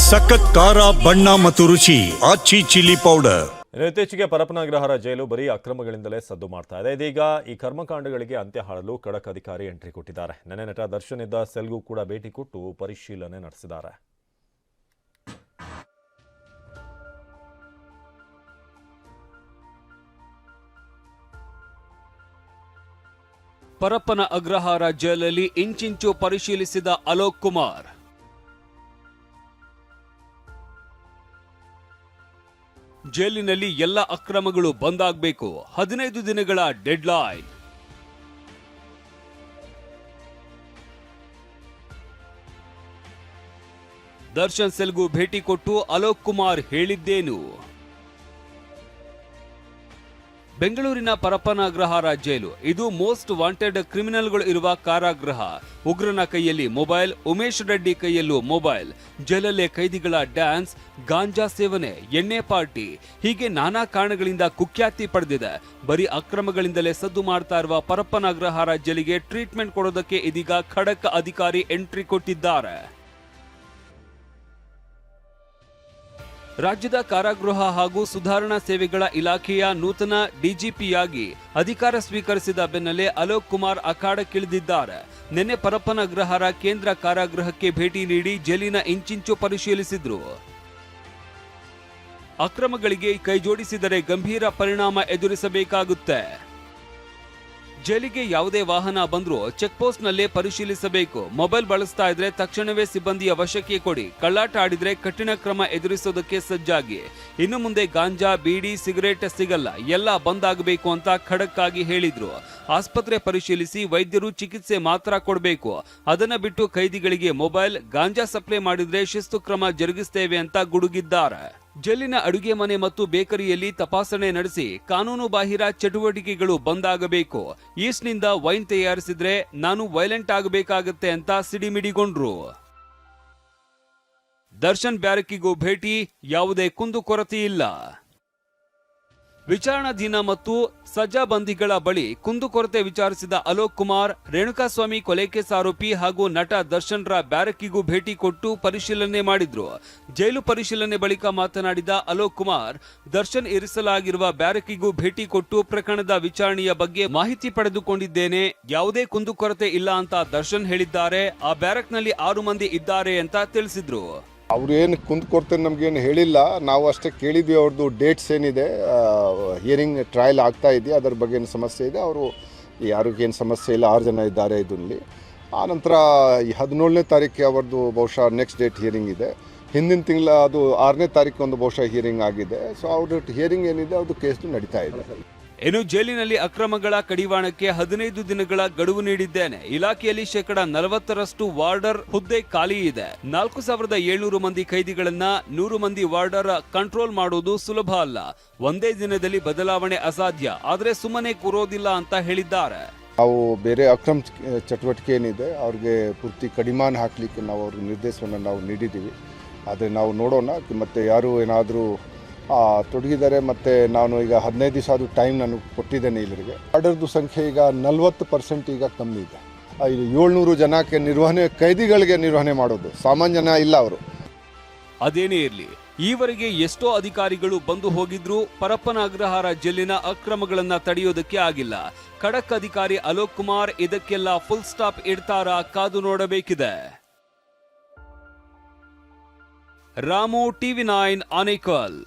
ಸಖತ್ ಖಾರ ಬಣ್ಣ ಮತ್ತು ರುಚಿ ಆಚಿ ಚಿಲ್ಲಿ ಪೌಡರ್. ಇತ್ತೀಚೆಗೆ ಪರಪ್ಪನ ಅಗ್ರಹಾರ ಜೈಲು ಬರೀ ಅಕ್ರಮಗಳಿಂದಲೇ ಸದ್ದು ಮಾಡ್ತಾ ಇದೆ. ಇದೀಗ ಈ ಕರ್ಮಕಾಂಡಗಳಿಗೆ ಅಂತ್ಯ ಹಾಡಲು ಖಡಕ್ ಅಧಿಕಾರಿ ಎಂಟ್ರಿ ಕೊಟ್ಟಿದ್ದಾರೆ. ನೆನೆ ನಟ ದರ್ಶನ್ ಇದ್ದ ಸೆಲ್ಗೂ ಕೂಡ ಭೇಟಿ ಕೊಟ್ಟು ಪರಿಶೀಲನೆ ನಡೆಸಿದ್ದಾರೆ. ಪರಪ್ಪನ ಅಗ್ರಹಾರ ಜೈಲಲ್ಲಿ ಇಂಚಿಂಚು ಪರಿಶೀಲಿಸಿದ ಅಲೋಕ್ ಕುಮಾರ್. ಜೈಲಿನಲ್ಲಿ ಎಲ್ಲ ಅಕ್ರಮಗಳು ಬಂದಾಗಬೇಕು, 15 ದಿನಗಳ ಡೆಡ್ಲೈನ್. ದರ್ಶನ್ ಸೆಲ್ಗೂ ಭೇಟಿ ಕೊಟ್ಟು ಅಲೋಕ್ ಕುಮಾರ್ ಹೇಳಿದ್ದೇನು? ಬೆಂಗಳೂರಿನ ಪರಪ್ಪನ ಅಗ್ರಹಾರ ಜೈಲು ಇದು ಮೋಸ್ಟ್ ವಾಂಟೆಡ್ ಕ್ರಿಮಿನಲ್ಗಳು ಇರುವ ಕಾರಾಗೃಹ. ಉಗ್ರನ ಕೈಯಲ್ಲಿ ಮೊಬೈಲ್, ಉಮೇಶ್ ರೆಡ್ಡಿ ಕೈಯಲ್ಲೂ ಮೊಬೈಲ್. ಜೈಲಲ್ಲೇ ಕೈದಿಗಳ ಡ್ಯಾನ್ಸ್, ಗಾಂಜಾ ಸೇವನೆ, ಎಣ್ಣೆ ಪಾರ್ಟಿ, ಹೀಗೆ ನಾನಾ ಕಾರಣಗಳಿಂದ ಕುಖ್ಯಾತಿ ಪಡೆದಿದೆ. ಬರೀ ಅಕ್ರಮಗಳಿಂದಲೇ ಸದ್ದು ಮಾಡ್ತಾ ಇರುವ ಪರಪ್ಪನ ಅಗ್ರಹಾರ ಜೈಲಿಗೆ ಟ್ರೀಟ್ಮೆಂಟ್ ಕೊಡೋದಕ್ಕೆ ಇದೀಗ ಖಡಕ್ ಅಧಿಕಾರಿ ಎಂಟ್ರಿ ಕೊಟ್ಟಿದ್ದಾರೆ. ರಾಜ್ಯದ ಕಾರಾಗೃಹ ಹಾಗೂ ಸುಧಾರಣಾ ಸೇವೆಗಳ ಇಲಾಖೆಯ ನೂತನ ಡಿಜಿಪಿಯಾಗಿ ಅಧಿಕಾರ ಸ್ವೀಕರಿಸಿದ ಬೆನ್ನಲ್ಲೇ ಅಲೋಕ್ ಕುಮಾರ್ ಅಖಾಡಕ್ಕಿಳಿದಿದ್ದಾರೆ. ನಿನ್ನೆ ಪರಪ್ಪನ ಅಗ್ರಹಾರ ಕೇಂದ್ರ ಕಾರಾಗೃಹಕ್ಕೆ ಭೇಟಿ ನೀಡಿ ಜೈಲಿನ ಇಂಚಿಂಚು ಪರಿಶೀಲಿಸಿದ್ರು. ಅಕ್ರಮಗಳಿಗೆ ಕೈಜೋಡಿಸಿದರೆ ಗಂಭೀರ ಪರಿಣಾಮ ಎದುರಿಸಬೇಕಾಗುತ್ತೆ. ಜೈಲಿಗೆ ಯಾವುದೇ ವಾಹನ ಬಂದ್ರೂ ಚೆಕ್ ಪೋಸ್ಟ್ ನಲ್ಲೇ ಪರಿಶೀಲಿಸಬೇಕು. ಮೊಬೈಲ್ ಬಳಸ್ತಾ ಇದ್ರೆ ತಕ್ಷಣವೇ ಸಿಬ್ಬಂದಿಯ ವಶಕ್ಕೆ ಕೊಡಿ. ಕಳ್ಳಾಟ ಆಡಿದ್ರೆ ಕಠಿಣ ಕ್ರಮ ಎದುರಿಸೋದಕ್ಕೆ ಸಜ್ಜಾಗಿ. ಇನ್ನು ಮುಂದೆ ಗಾಂಜಾ, ಬೀಡಿ, ಸಿಗರೇಟ್ ಸಿಗಲ್ಲ, ಎಲ್ಲ ಬಂದಾಗಬೇಕು ಅಂತ ಖಡಕ್ ಆಗಿ ಹೇಳಿದ್ರು. ಆಸ್ಪತ್ರೆ ಪರಿಶೀಲಿಸಿ ವೈದ್ಯರು ಚಿಕಿತ್ಸೆ ಮಾತ್ರ ಕೊಡಬೇಕು. ಅದನ್ನ ಬಿಟ್ಟು ಕೈದಿಗಳಿಗೆ ಮೊಬೈಲ್, ಗಾಂಜಾ ಸಪ್ಲೈ ಮಾಡಿದ್ರೆ ಶಿಸ್ತು ಕ್ರಮ ಜರುಗಿಸ್ತೇವೆ ಅಂತ ಗುಡುಗಿದ್ದಾರೆ. ಜೈಲಿನ ಅಡುಗೆ ಮನೆ ಮತ್ತು ಬೇಕರಿಯಲ್ಲಿ ತಪಾಸಣೆ ನಡೆಸಿ ಕಾನೂನು ಬಾಹಿರ ಚಟುವಟಿಕೆಗಳು ಬಂದಾಗಬೇಕು. ಈಸ್ಟ್ನಿಂದ ವೈನ್ ತಯಾರಿಸಿದ್ರೆ ನಾನು ವೈಲೆಂಟ್ ಆಗಬೇಕಾಗತ್ತೆ ಅಂತ ಸಿಡಿಮಿಡಿಗೊಂಡ್ರು. ದರ್ಶನ್ ಬ್ಯಾರಕ್ಕಿಗೂ ಭೇಟಿ, ಯಾವುದೇ ಕುಂದುಕೊರತೆ ಇಲ್ಲ. ವಿಚಾರಣಾಧೀನ ಮತ್ತು ಸಜಾಬಂದಿಗಳ ಬಳಿ ಕುಂದುಕೊರತೆ ವಿಚಾರಿಸಿದ ಅಲೋಕ್ ಕುಮಾರ್, ರೇಣುಕಾಸ್ವಾಮಿ ಕೊಲೆ ಕೇಸ್ ಆರೋಪಿ ಹಾಗೂ ನಟ ದರ್ಶನ್ ರ ಬ್ಯಾರಕ್ಕಿಗೂ ಭೇಟಿ ಕೊಟ್ಟು ಪರಿಶೀಲನೆ ಮಾಡಿದ್ರು. ಜೈಲು ಪರಿಶೀಲನೆ ಬಳಿಕ ಮಾತನಾಡಿದ ಅಲೋಕ್ ಕುಮಾರ್, ದರ್ಶನ್ ಇರಿಸಲಾಗಿರುವ ಬ್ಯಾರಕ್ಕಿಗೂ ಭೇಟಿ ಕೊಟ್ಟು ಪ್ರಕರಣದ ವಿಚಾರಣೆಯ ಬಗ್ಗೆ ಮಾಹಿತಿ ಪಡೆದುಕೊಂಡಿದ್ದೇನೆ. ಯಾವುದೇ ಕುಂದುಕೊರತೆ ಇಲ್ಲ ಅಂತ ದರ್ಶನ್ ಹೇಳಿದ್ದಾರೆ. ಆ ಬ್ಯಾರಕ್ನಲ್ಲಿ 6 ಮಂದಿ ಇದ್ದಾರೆ ಅಂತ ತಿಳಿಸಿದ್ರು. ಅವ್ರು ಏನು ಕುಂದುಕೊರತೆ ನಮಗೇನು ಹೇಳಿಲ್ಲ. ನಾವು ಅಷ್ಟೇ ಕೇಳಿದ್ವಿ ಅವ್ರದ್ದು ಡೇಟ್ಸ್ ಏನಿದೆ, ಹಿಯರಿಂಗ್ ಟ್ರಯಲ್ ಆಗ್ತಾ ಇದೆಯಾ, ಅದರ ಬಗ್ಗೆ ಏನು ಸಮಸ್ಯೆ ಇದೆ, ಅವರು ಯಾರಿಗೇನು ಸಮಸ್ಯೆ ಇಲ್ಲ, 6 ಜನ ಇದ್ದಾರೆ ಇದರಲ್ಲಿ. ಆನಂತರ 17ನೇ ತಾರೀಕು ಅವ್ರದ್ದು ಬಹುಶಃ ನೆಕ್ಸ್ಟ್ ಡೇಟ್ ಹಿಯರಿಂಗ್ ಇದೆ. ಹಿಂದಿನ ತಿಂಗಳ ಅದು 6ನೇ ತಾರೀಕು ಒಂದು ಬಹುಶಃ ಹಿಯರಿಂಗ್ ಆಗಿದೆ. ಸೊ ಅವ್ರದ್ದು ಹಿಯರಿಂಗ್ ಏನಿದೆ ಅದು ಕೇಸ್ ನಡೀತಾ ಇದೆ. ಇನ್ನು ಜೈಲಿನಲ್ಲಿ ಅಕ್ರಮಗಳ ಕಡಿವಾಣಕ್ಕೆ 15 ದಿನಗಳ ಗಡುವು ನೀಡಿದ್ದೇನೆ. ಇಲಾಖೆಯಲ್ಲಿ 40% ವಾರ್ಡರ್ ಹುದ್ದೆ ಖಾಲಿ ಇದೆ. 4700 ಮಂದಿ ಖೈದಿಗಳನ್ನ 100 ಮಂದಿ ವಾರ್ಡರ್ ಕಂಟ್ರೋಲ್ ಮಾಡೋದು ಸುಲಭ ಅಲ್ಲ. ಒಂದೇ ದಿನದಲ್ಲಿ ಬದಲಾವಣೆ ಅಸಾಧ್ಯ, ಆದ್ರೆ ಸುಮ್ಮನೆ ಕೂರೋದಿಲ್ಲ ಅಂತ ಹೇಳಿದ್ದಾರೆ. ನಾವು ಬೇರೆ ಅಕ್ರಮ ಚಟುವಟಿಕೆ ಏನಿದೆ ಅವ್ರಿಗೆ ಪೂರ್ತಿ ಕಡಿವಾಣ ಹಾಕಲಿಕ್ಕೆ ನಾವು ಅವ್ರಿಗೆ ನಿರ್ದೇಶನವನ್ನು ನಾವು ನೀಡಿದ್ದೀವಿ. ಆದರೆ ನಾವು ನೋಡೋಣ, ಮತ್ತೆ ಯಾರು ಏನಾದರೂ ತೊಡಗಿದ್ದಾರೆ. ಮತ್ತು ನಾನು ಈಗ 15 ದಿವಸ ಅದು ಟೈಮ್ ನಾನು ಕೊಟ್ಟಿದ್ದೇನೆ ಇಲ್ಲಿಗೆ. ಆರ್ಡರ್ದು ಸಂಖ್ಯೆ ಈಗ 40% ಈಗ ಕಮ್ಮಿ ಇದೆ. 700 ಜನಕ್ಕೆ ನಿರ್ವಹಣೆ, ಕೈದಿಗಳಿಗೆ ನಿರ್ವಹಣೆ ಮಾಡೋದು, ಸಾಮಾನ್ಯ ಜನ ಇಲ್ಲ ಅವರು. ಅದೇನೇ ಇರಲಿ, ಈವರೆಗೆ ಎಷ್ಟೋ ಅಧಿಕಾರಿಗಳು ಬಂದು ಹೋಗಿದ್ರು, ಪರಪ್ಪನ ಅಗ್ರಹಾರ ಜೈಲಿನ ಅಕ್ರಮಗಳನ್ನ ತಡೆಯೋದಕ್ಕೆ ಆಗಿಲ್ಲ. ಖಡಕ್ ಅಧಿಕಾರಿ ಅಲೋಕ್ ಕುಮಾರ್ ಇದಕ್ಕೆಲ್ಲ ಫುಲ್ ಸ್ಟಾಪ್ ಇಡ್ತಾರಾ, ಕಾದು ನೋಡಬೇಕಿದೆ. ರಾಮು, TV9 ಆನೇಕಲ್.